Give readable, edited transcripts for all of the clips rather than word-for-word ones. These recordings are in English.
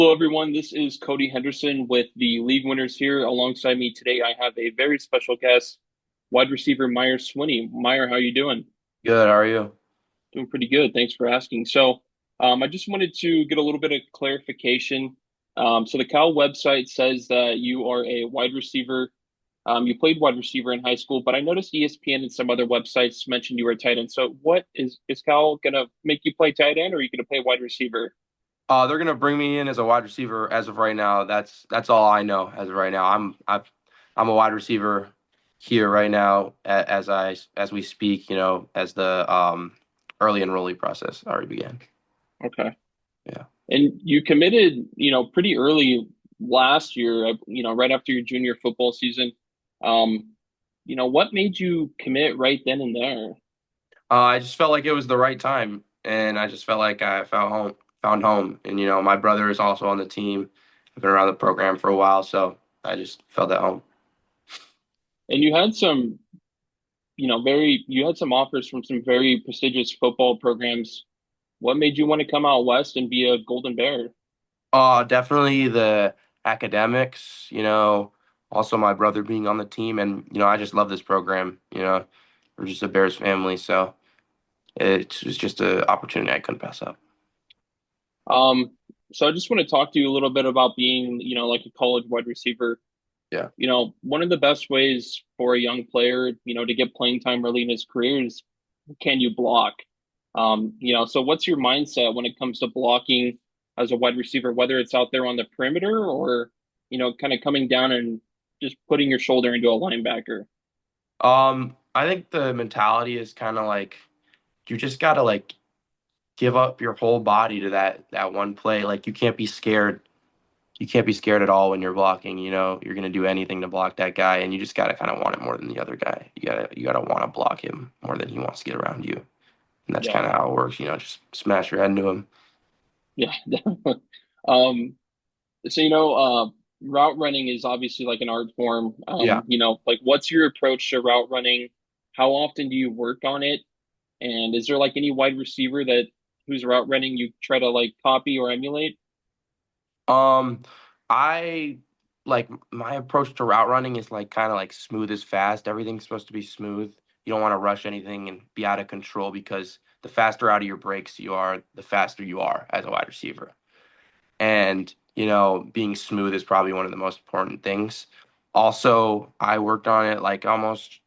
Hello, everyone. This is Cody Henderson with the league winners here. Alongside me today, I have a very special guest, wide receiver Meyer Swinney. Meyer, how you doing? Good, how are you? Doing pretty good. Thanks for asking. I just wanted to get a little bit of clarification. So the Cal website says that you are a wide receiver. You played wide receiver in high school, but I noticed ESPN and some other websites mentioned you were a tight end. So what is Cal gonna make you play tight end, or are you gonna play wide receiver? They're gonna bring me in as a wide receiver as of right now. That's all I know as of right now. I'm a wide receiver here right now as we speak. As the early enrollee process already began. Okay. Yeah. And you committed, pretty early last year, right after your junior football season. Um, what made you commit right then and there? I just felt like it was the right time, and I just felt like I found home. And my brother is also on the team. I've been around the program for a while, so I just felt at home. And you had some, you had some offers from some very prestigious football programs. What made you want to come out west and be a Golden Bear? Definitely the academics, also my brother being on the team, and I just love this program. We're just a Bears family, so it was just an opportunity I couldn't pass up. Um, so I just want to talk to you a little bit about being, like a college wide receiver. Yeah. One of the best ways for a young player, to get playing time early in his career is, can you block? So what's your mindset when it comes to blocking as a wide receiver, whether it's out there on the perimeter or, kind of coming down and just putting your shoulder into a linebacker? I think the mentality is kind of like you just gotta like give up your whole body to that one play. Like you can't be scared. You can't be scared at all when you're blocking. You're gonna do anything to block that guy, and you just gotta kind of want it more than the other guy. You gotta want to block him more than he wants to get around you, and that's Yeah, kind of how it works. Just smash your head into him. yeah, definitely. So, route running is obviously like an art form. Yeah. Like what's your approach to route running? How often do you work on it? And is there like any wide receiver that whose route running you try to like copy or emulate? Um, I like my approach to route running is like kind of like smooth as fast. Everything's supposed to be smooth. You don't want to rush anything and be out of control because the faster out of your breaks you are, the faster you are as a wide receiver. And, being smooth is probably one of the most important things. Also, I worked on it like almost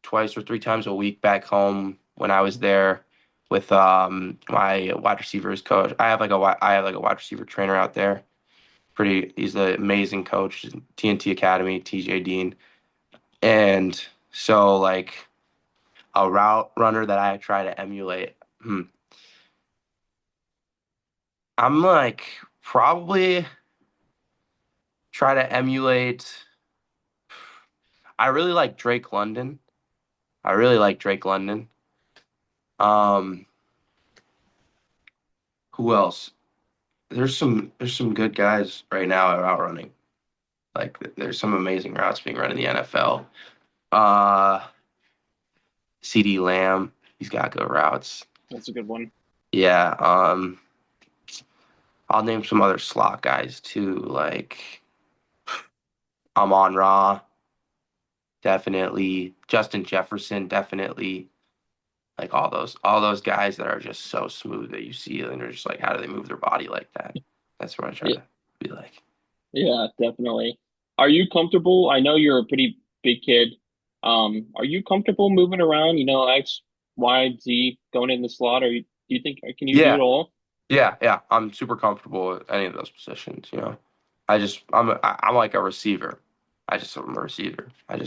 twice or three times a week back home when I was there with my wide receivers coach. I have like a wide receiver trainer out there. He's an amazing coach, TNT Academy, TJ Dean. And so like a route runner that I try to emulate. I'm like probably try to emulate. I really like Drake London. I really like Drake London. Um, who else? There's some good guys right now at route running. Like there's some amazing routes being run in the NFL. Uh, CD Lamb, he's got good routes. That's a good one. Yeah. I'll name some other slot guys too, like Amon Ra, definitely. Justin Jefferson, definitely. Like all those guys that are just so smooth that you see and they're just like, how do they move their body like that? That's what I try Yeah, to be like. yeah, definitely. Are you comfortable? I know you're a pretty big kid. Are you comfortable moving around, X, Y, Z, going in the slot, or do you think can you do it Yeah, all? yeah. I'm super comfortable with any of those positions. I'm like a receiver. I'm a receiver. I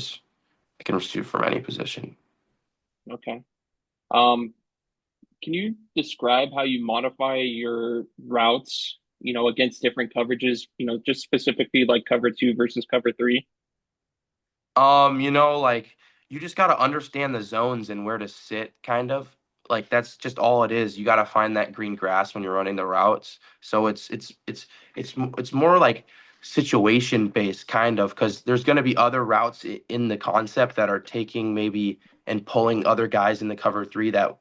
can receive from any position. Okay. Um, can you describe how you modify your routes, against different coverages, just specifically like cover two versus cover three? Like you just got to understand the zones and where to sit, kind of. Like that's just all it is. You got to find that green grass when you're running the routes. So it's more like situation based, kind of, because there's going to be other routes in the concept that are taking maybe and pulling other guys in the cover three that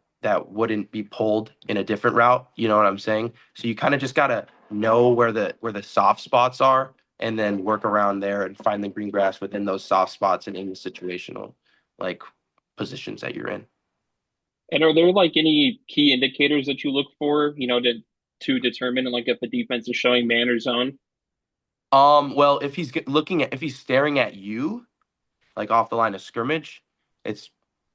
wouldn't be pulled in a different route. You know what I'm saying? So you kind of just got to know where the soft spots are and then work around there and find the green grass within those soft spots and in the situational like positions that you're in. And are there like any key indicators that you look for, to determine like if the defense is showing man or zone? Well, if if he's staring at you, like off the line of scrimmage, it's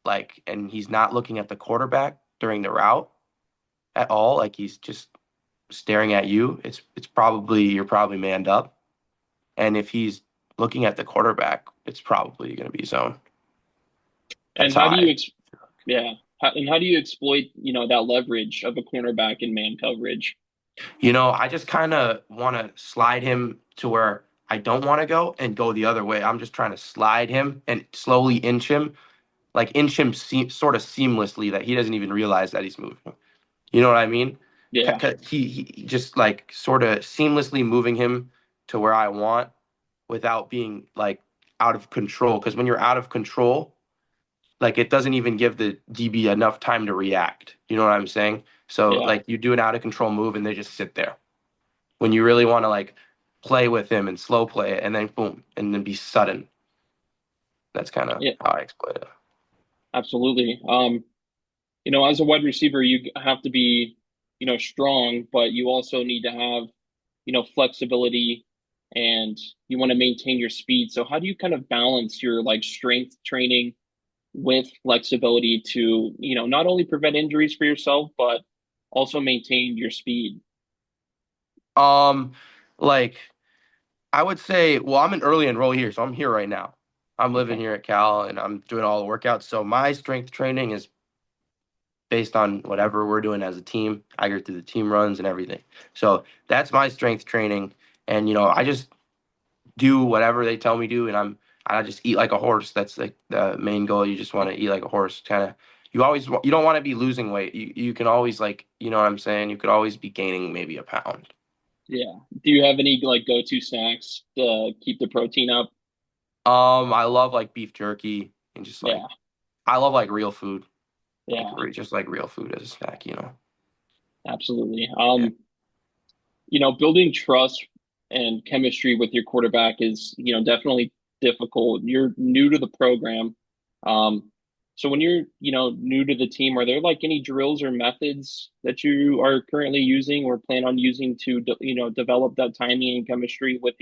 like, and he's not looking at the quarterback during the route at all, like he's just staring at you, it's probably you're probably manned up. And if he's looking at the quarterback, it's probably going to be zone. That's And how how do you I. ex yeah, and how do you exploit, that leverage of a cornerback in man coverage? I just kind of want to slide him to where I don't want to go and go the other way. I'm just trying to slide him and slowly inch him, like inch him sort of seamlessly that he doesn't even realize that he's moving. You know what I mean? Yeah, He just like sort of seamlessly moving him to where I want without being like out of control. Because when you're out of control, like it doesn't even give the DB enough time to react. You know what I'm saying? So yeah, like you do an out of control move and they just sit there. When you really want to like play with him and slow play it and then boom and then be sudden. That's kind of yeah, how I exploit it. absolutely. As a wide receiver, you have to be, strong, but you also need to have, flexibility, and you want to maintain your speed. So how do you kind of balance your like strength training with flexibility to, not only prevent injuries for yourself, but also maintain your speed? Um, like I would say, well, I'm an early enroll here, so I'm here right now. I'm living Okay. here at Cal and I'm doing all the workouts. So my strength training is based on whatever we're doing as a team. I go through the team runs and everything. So that's my strength training. And I just do whatever they tell me to, and I just eat like a horse. That's like the main goal. You just want to eat like a horse. Kind of, you don't want to be losing weight. You can always like, you know what I'm saying? You could always be gaining maybe a pound. Yeah. Do you have any like go-to snacks to keep the protein up? I love like beef jerky and just like Yeah. I love like real food, like Yeah, just like real food as a snack. absolutely. Yeah. Building trust and chemistry with your quarterback is, definitely difficult. You're new to the program. So when you're, new to the team, are there like any drills or methods that you are currently using or plan on using to, develop that timing and chemistry with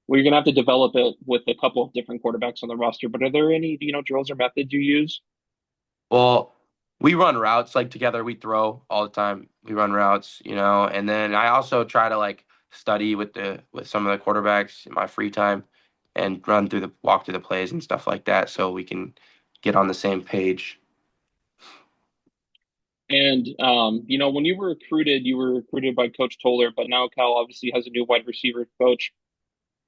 well, you're gonna have to develop it with a couple of different quarterbacks on the roster, but are there any, drills or methods you use? Well, we run routes like together. We throw all the time. We run routes, and then I also try to like study with some of the quarterbacks in my free time and walk through the plays and stuff like that so we can get on the same page. And when you were recruited by Coach Toller, but now Cal obviously has a new wide receiver coach.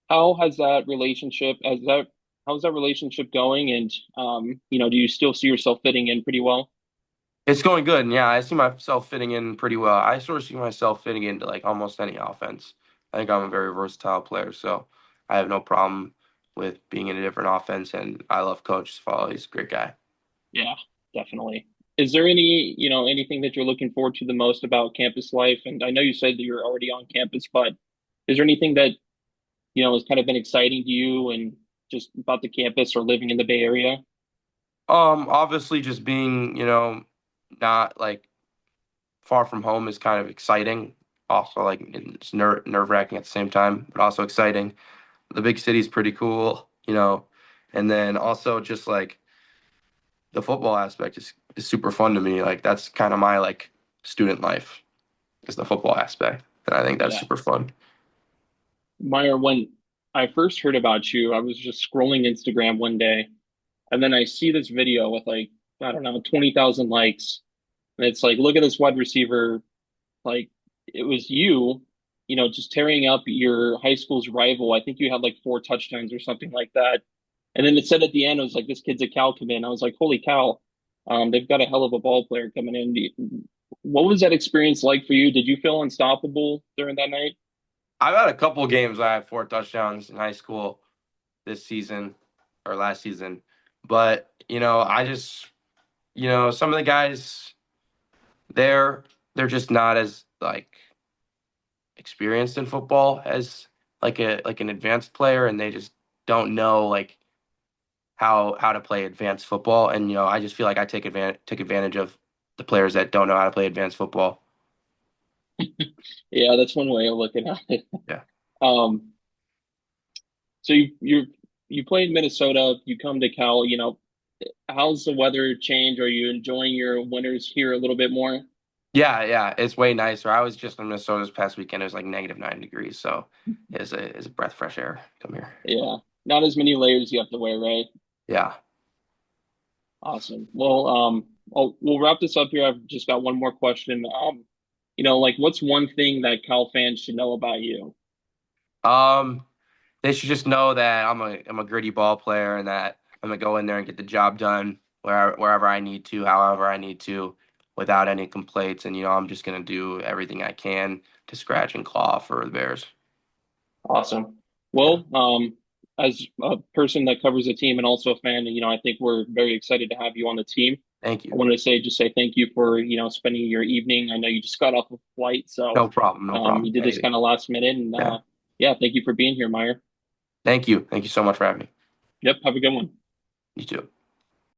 How has that relationship as that how's that relationship going? And do you still see yourself fitting in pretty well? It's going good, and yeah, I see myself fitting in pretty well. I sort of see myself fitting into like almost any offense. I think I'm a very versatile player, so I have no problem with being in a different offense, and I love Coach Fall. He's a great guy. Yeah, definitely. Is there anything that you're looking forward to the most about campus life? And I know you said that you're already on campus, but is there anything that, has kind of been exciting to you and just about the campus or living in the Bay Area? Obviously, just being, not like far from home is kind of exciting. Also, like it's nerve-wracking at the same time, but also exciting. The big city's pretty cool, and then also just like the football aspect is super fun to me. Like that's kind of my like student life is the football aspect, and I think that's Yeah. super fun. Meyer, when I first heard about you, I was just scrolling Instagram one day, and then I see this video with like, I don't know, 20,000 likes. And it's like, look at this wide receiver. Like, it was you, just tearing up your high school's rival. I think you had like 4 touchdowns or something like that. And then it said at the end, it was like, this kid's a Cal commit. I was like, holy cow, they've got a hell of a ball player coming in. What was that experience like for you? Did you feel unstoppable during that night? I've had a couple games I had 4 touchdowns in high school this season or last season, but I just some of the guys there they're just not as like experienced in football as like an advanced player, and they just don't know like how to play advanced football. And I just feel like I take advantage of the players that don't know how to play advanced football. Yeah, that's one way of looking at it. Yeah. Um, so you play in Minnesota, you come to Cal, how's the weather change? Are you enjoying your winters here a little bit more? Yeah, yeah, it's way nicer. I was just in Minnesota this past weekend. It was like -9 degrees, so it's a breath of fresh air. Come here. Yeah, not as many layers you have to wear, right? Yeah. Awesome. Well, we'll wrap this up here. I've just got one more question. Like what's one thing that Cal fans should know about you? Um, they should just know that I'm a gritty ball player and that I'm gonna go in there and get the job done wherever I need to, however I need to, without any complaints. And I'm just gonna do everything I can to scratch and claw for the Bears. Awesome. Yeah. Well, as a person that covers the team and also a fan, I think we're very excited to have you on the team. Thank I you. wanted to say thank you for, spending your evening. I know you just got off a flight, so No problem. No you problem. did this Hey, kind of last minute. And yeah. yeah, thank you for being here, Meyer. Thank you. Thank you so much for having me. Yep, have a good one. You too.